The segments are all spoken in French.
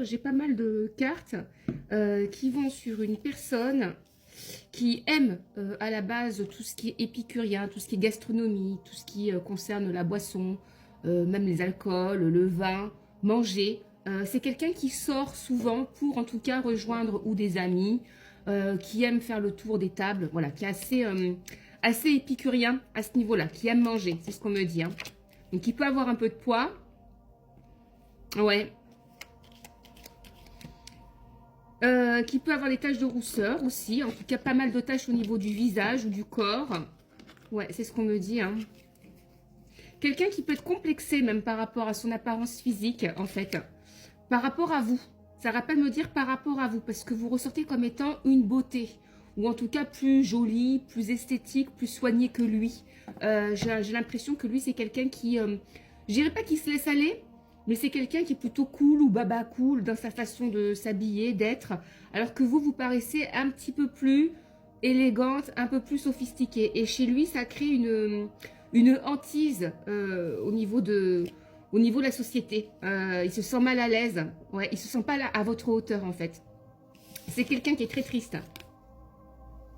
J'ai pas mal de cartes qui vont sur une personne qui aime à la base tout ce qui est épicurien, tout ce qui est gastronomie, tout ce qui concerne la boisson, même les alcools, le vin, manger. C'est quelqu'un qui sort souvent pour en tout cas rejoindre ou des amis, qui aime faire le tour des tables, voilà, qui est assez épicurien à ce niveau-là, qui aime manger, c'est ce qu'on me dit. Hein. Donc il peut avoir un peu de poids. Ouais. Qui peut avoir des taches de rousseur aussi. En tout cas, pas mal de taches au niveau du visage ou du corps. Ouais, c'est ce qu'on me dit. Hein. Quelqu'un qui peut être complexé même par rapport à son apparence physique, en fait. Par rapport à vous. Ça rappelle me dire par rapport à vous. Parce que vous ressortez comme étant une beauté. Ou en tout cas plus jolie, plus esthétique, plus soignée que lui. J'ai l'impression que lui, c'est quelqu'un qui... je dirais pas qu'il se laisse aller. Mais c'est quelqu'un qui est plutôt cool ou baba cool dans sa façon de s'habiller, d'être. Alors que vous, vous paraissez un petit peu plus élégante, un peu plus sophistiquée. Et chez lui, ça crée une hantise au niveau de la société. Il se sent mal à l'aise. Ouais, il se sent pas là à votre hauteur, en fait. C'est quelqu'un qui est très triste.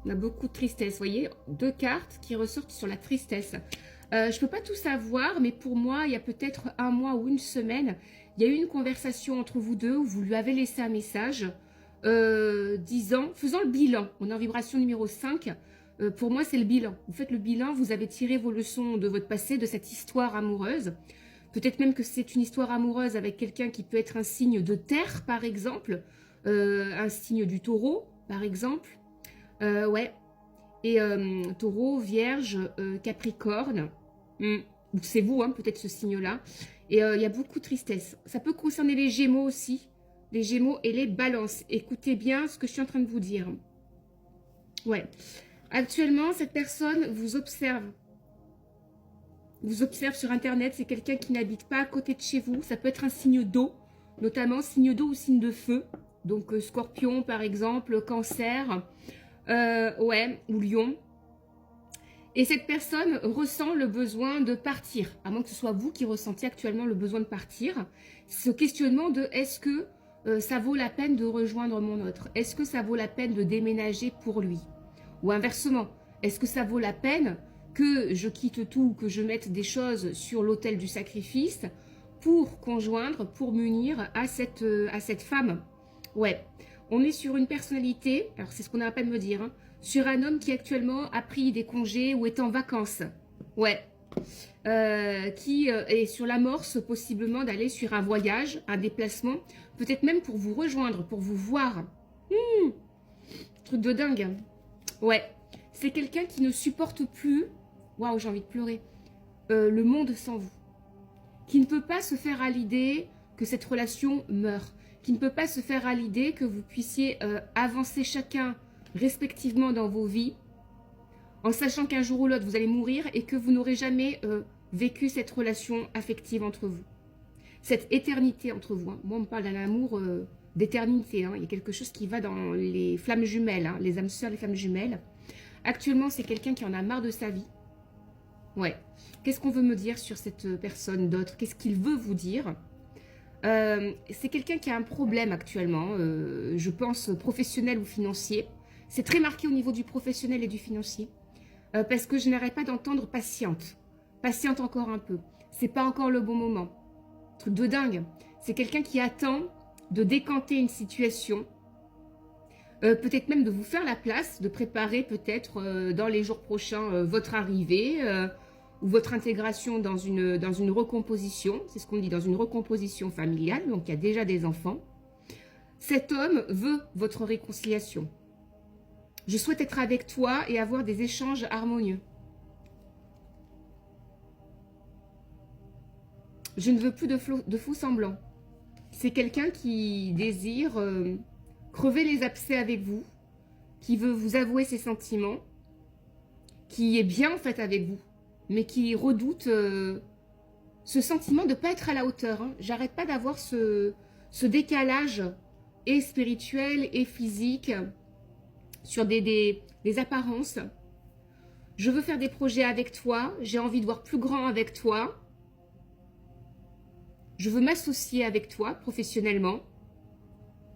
On a beaucoup de tristesse, vous voyez. 2 cartes qui ressortent sur la tristesse. Je ne peux pas tout savoir, mais pour moi, il y a peut-être 1 mois ou 1 semaine, il y a eu une conversation entre vous deux où vous lui avez laissé un message disant, faisant le bilan. On est en vibration numéro 5. Pour moi, c'est le bilan. Vous faites le bilan, vous avez tiré vos leçons de votre passé, de cette histoire amoureuse. Peut-être même que c'est une histoire amoureuse avec quelqu'un qui peut être un signe de terre, par exemple. Un signe du taureau, par exemple. Ouais. Et taureau, vierge, capricorne. C'est vous, hein, peut-être ce signe-là. Et il y a beaucoup de tristesse. Ça peut concerner les gémeaux aussi. Les gémeaux et les balances. Écoutez bien ce que je suis en train de vous dire. Ouais. Actuellement, cette personne vous observe. Vous observe sur Internet. C'est quelqu'un qui n'habite pas à côté de chez vous. Ça peut être un signe d'eau. Notamment signe d'eau ou signe de feu. Donc scorpion, par exemple, cancer. Ouais, ou lion. Et cette personne ressent le besoin de partir, à moins que ce soit vous qui ressentiez actuellement le besoin de partir. Ce questionnement de est-ce que ça vaut la peine de rejoindre mon autre? Est-ce que ça vaut la peine de déménager pour lui? Ou inversement, est-ce que ça vaut la peine que je quitte tout, que je mette des choses sur l'autel du sacrifice pour conjoindre, pour m'unir à cette femme? Ouais, on est sur une personnalité, alors c'est ce qu'on a à peine de me dire, hein, sur un homme qui actuellement a pris des congés ou est en vacances. Ouais. Qui est sur l'amorce possiblement d'aller sur un voyage, un déplacement, peut-être même pour vous rejoindre, pour vous voir. Truc de dingue. Ouais. C'est quelqu'un qui ne supporte plus, waouh, j'ai envie de pleurer, le monde sans vous. Qui ne peut pas se faire à l'idée que cette relation meurt. Qui ne peut pas se faire à l'idée que vous puissiez avancer chacun respectivement dans vos vies, en sachant qu'un jour ou l'autre vous allez mourir et que vous n'aurez jamais vécu cette relation affective entre vous. Cette éternité entre vous. Hein. Moi, on me parle d'un amour d'éternité. Hein. Il y a quelque chose qui va dans les flammes jumelles, hein, les âmes sœurs, les flammes jumelles. Actuellement, c'est quelqu'un qui en a marre de sa vie. Ouais. Qu'est-ce qu'on veut me dire sur cette personne d'autre? Qu'est-ce qu'il veut vous dire? C'est quelqu'un qui a un problème actuellement, je pense professionnel ou financier. C'est très marqué au niveau du professionnel et du financier. Parce que je n'arrête pas d'entendre patiente. Patiente encore un peu. C'est pas encore le bon moment. Truc de dingue. C'est quelqu'un qui attend de décanter une situation. Peut-être même de vous faire la place, de préparer peut-être dans les jours prochains votre arrivée ou votre intégration dans une recomposition. C'est ce qu'on dit, dans une recomposition familiale. Donc il y a déjà des enfants. Cet homme veut votre réconciliation. Je souhaite être avec toi et avoir des échanges harmonieux. Je ne veux plus de faux semblants. C'est quelqu'un qui désire crever les abcès avec vous, qui veut vous avouer ses sentiments, qui est bien en fait avec vous, mais qui redoute ce sentiment de ne pas être à la hauteur. Hein. J'arrête pas d'avoir ce décalage et spirituel et physique sur des apparences. Je veux faire des projets avec toi. J'ai envie de voir plus grand avec toi. Je veux m'associer avec toi professionnellement.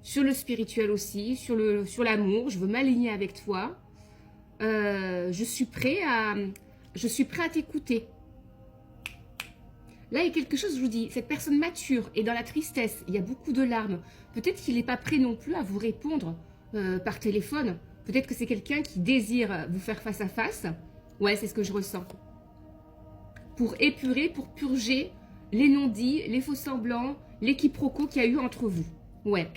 sur le spirituel aussi, sur l'amour. Je veux m'aligner avec toi. Je suis prêt à t'écouter. Là, il y a quelque chose, je vous dis, cette personne mature est dans la tristesse, il y a beaucoup de larmes. Peut-être qu'il n'est pas prêt non plus à vous répondre par téléphone. Peut-être que c'est quelqu'un qui désire vous faire face à face. Ouais, c'est ce que je ressens. Pour épurer, pour purger les non-dits, les faux-semblants, les quiproquos qu'il y a eu entre vous. Ouais.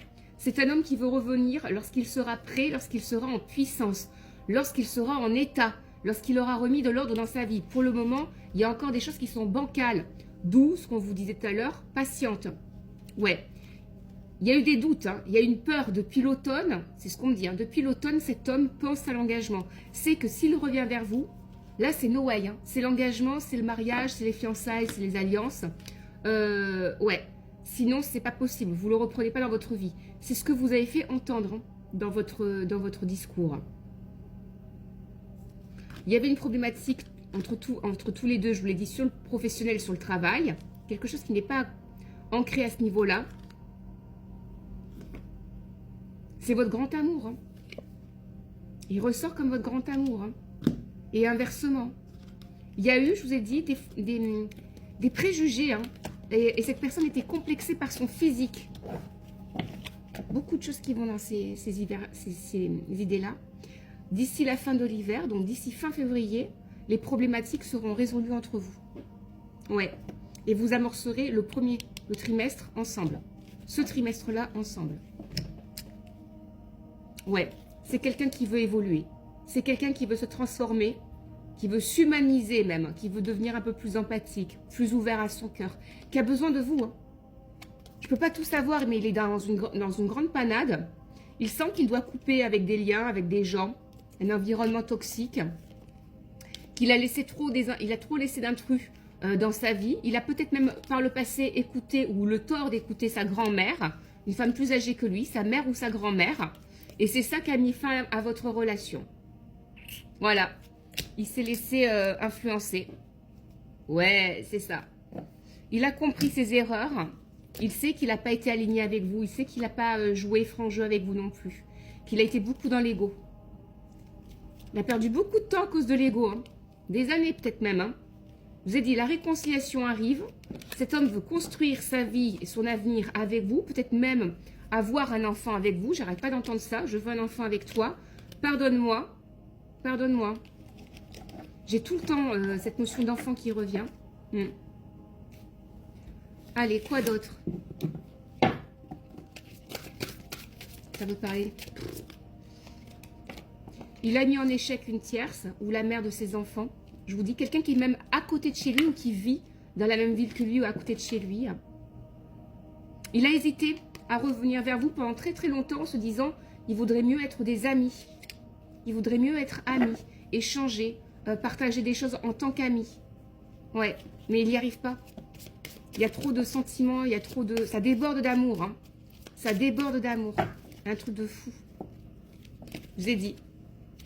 C'est un homme qui veut revenir lorsqu'il sera prêt, lorsqu'il sera en puissance, lorsqu'il sera en état, lorsqu'il aura remis de l'ordre dans sa vie. Pour le moment, il y a encore des choses qui sont bancales. D'où ce qu'on vous disait tout à l'heure, patiente. Ouais. Il y a eu des doutes, hein. Il y a eu une peur depuis l'automne, c'est ce qu'on me dit. Hein. Depuis l'automne, cet homme pense à l'engagement. C'est que s'il revient vers vous, là c'est no way. Hein. C'est l'engagement, c'est le mariage, c'est les fiançailles, c'est les alliances. Ouais. Sinon, c'est pas possible. Vous ne le reprenez pas dans votre vie. C'est ce que vous avez fait entendre hein, dans votre discours. Il y avait une problématique entre tous les deux, je vous l'ai dit, sur le professionnel, sur le travail. Quelque chose qui n'est pas ancré à ce niveau-là. C'est votre grand amour. Hein. Il ressort comme votre grand amour. Hein. Et inversement. Il y a eu, je vous ai dit, des préjugés. Hein. Et cette personne était complexée par son physique. Beaucoup de choses qui vont dans ces idées-là. D'ici la fin de l'hiver, donc d'ici fin février, les problématiques seront résolues entre vous. Ouais. Et vous amorcerez le trimestre ensemble. Ce trimestre-là ensemble. Ouais. C'est quelqu'un qui veut évoluer. C'est quelqu'un qui veut se transformer, qui veut s'humaniser même, qui veut devenir un peu plus empathique, plus ouvert à son cœur, qui a besoin de vous. Hein. Je ne peux pas tout savoir, mais il est dans une grande panade. Il sent qu'il doit couper avec des liens, avec des gens, un environnement toxique, qu'il a laissé il a trop laissé d'intrus dans sa vie. Il a peut-être même par le passé écouté ou le tort d'écouter sa grand-mère, une femme plus âgée que lui, sa mère ou sa grand-mère. Et c'est ça qui a mis fin à votre relation. Voilà. Il s'est laissé influencer. Ouais, c'est ça. Il a compris ses erreurs. Il sait qu'il n'a pas été aligné avec vous. Il sait qu'il n'a pas joué franc jeu avec vous non plus. Qu'il a été beaucoup dans l'ego. Il a perdu beaucoup de temps à cause de l'ego. Hein. Des années peut-être même. Hein. Je vous ai dit, la réconciliation arrive. Cet homme veut construire sa vie et son avenir avec vous. Peut-être même avoir un enfant avec vous. J'arrête pas d'entendre ça. Je veux un enfant avec toi. Pardonne-moi. Pardonne-moi. J'ai tout le temps cette notion d'enfant qui revient. Allez, quoi d'autre? Ça veut parler. Il a mis en échec une tierce ou la mère de ses enfants. Je vous dis, quelqu'un qui est même à côté de chez lui ou qui vit dans la même ville que lui ou à côté de chez lui. Il a hésité à revenir vers vous pendant très très longtemps en se disant il vaudrait mieux être des amis. Il vaudrait mieux être amis, échanger, partager des choses en tant qu'amis. Ouais, mais il n'y arrive pas. Il y a trop de sentiments, il y a trop de... Ça déborde d'amour. Hein. Ça déborde d'amour. Un truc de fou. Je vous ai dit.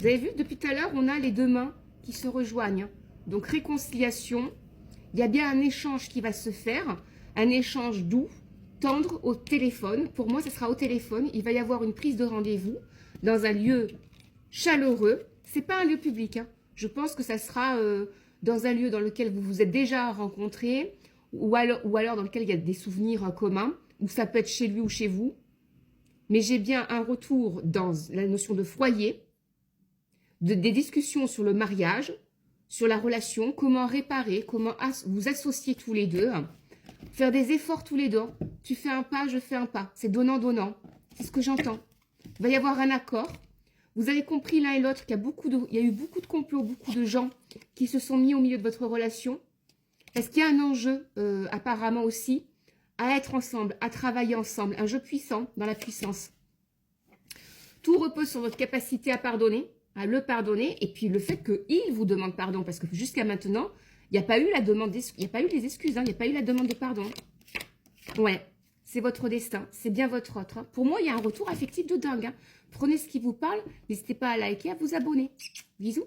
Vous avez vu, depuis tout à l'heure, on a les deux mains qui se rejoignent. Donc, réconciliation. Il y a bien un échange qui va se faire. Un échange doux, tendre au téléphone. Pour moi, ce sera au téléphone. Il va y avoir une prise de rendez-vous dans un lieu chaleureux. Ce n'est pas un lieu public. Hein. Je pense que ça sera dans un lieu dans lequel vous vous êtes déjà rencontrés ou alors dans lequel il y a des souvenirs communs, ou ça peut être chez lui ou chez vous. Mais j'ai bien un retour dans la notion de foyer, des discussions sur le mariage, sur la relation, comment réparer, comment vous associer tous les deux, faire des efforts tous les deux. Tu fais un pas, je fais un pas. C'est donnant-donnant. C'est ce que j'entends. Il va y avoir un accord. Vous avez compris l'un et l'autre qu'il y a eu beaucoup de complots, beaucoup de gens qui se sont mis au milieu de votre relation. Parce qu'il y a un enjeu, apparemment aussi, à être ensemble, à travailler ensemble. Un jeu puissant, dans la puissance. Tout repose sur votre capacité à pardonner, à le pardonner, et puis le fait qu'il vous demande pardon. Parce que jusqu'à maintenant, il n'y a pas eu la demande, il n'y a pas eu les excuses, hein, il n'y a pas eu la demande de pardon. Ouais, c'est votre destin, c'est bien votre autre. Hein. Pour moi, il y a un retour affectif de dingue. Hein. Prenez ce qui vous parle, n'hésitez pas à liker, à vous abonner. Bisous.